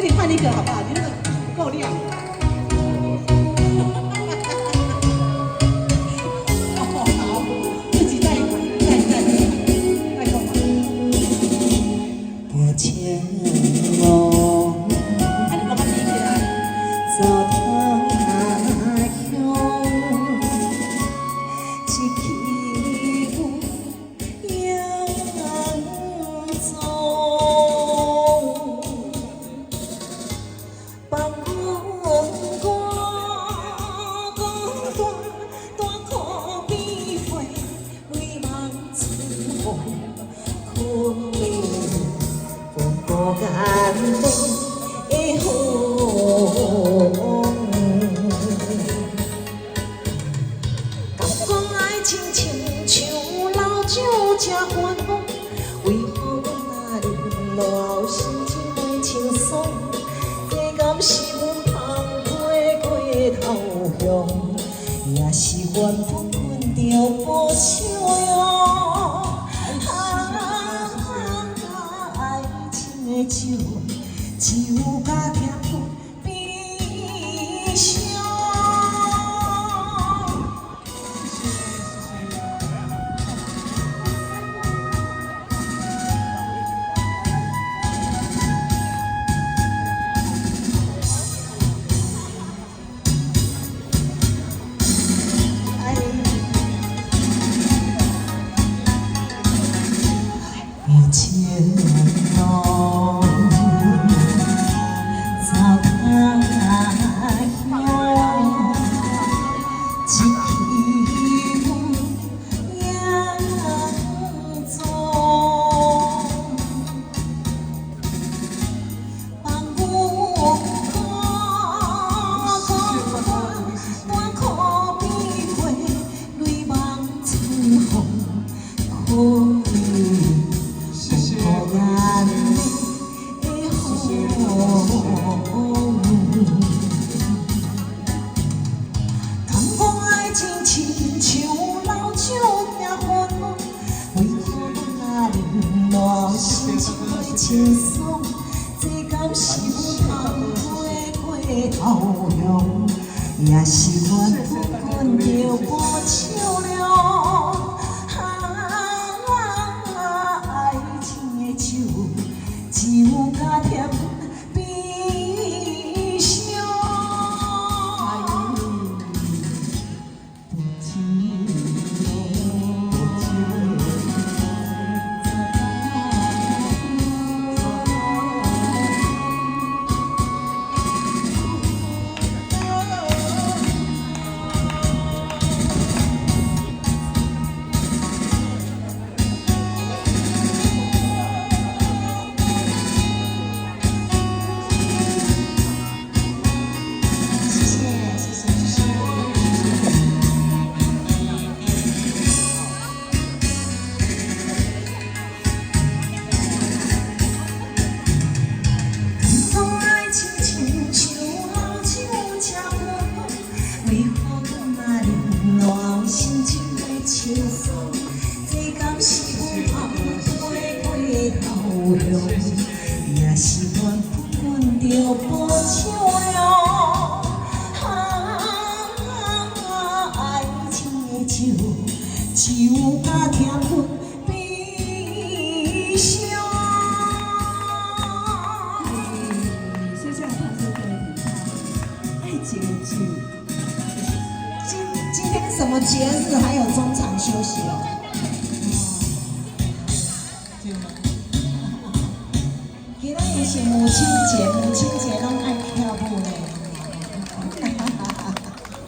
以换一个好不好？你那个不够亮。哦，好，自己再够吗？我牵我啊，你慢慢理起来。走他乡，一起舞扬州，放阮大可比花，泪望春风，困眠孤单的风。敢讲爱情亲像老酒这烦恼，为何阮若忍落心情袂清爽？这敢是阮放过头向，也是缘分困着无手哟。爱情的酒，只有甲甜苦悲伤。我牵我走他乡，一起舞扬州，放阮大可比花，泪望春风，困无眼的风。敢讲爱情亲像老酒惊烦恼，为何阮忍落心情袂清爽？这敢是阮放过头向，也是缘分困着无手了。只有甲甜悲伤。为何阮忍落心情袂清爽？这敢是阮放过头向，也是缘分困着无手了。爱情的酒，只有甲甜悲伤。接下来唱首歌给你唱，爱情的酒。今天什么节日还有中场休息哦？今天也是母亲节，母亲节拢爱跳舞呢。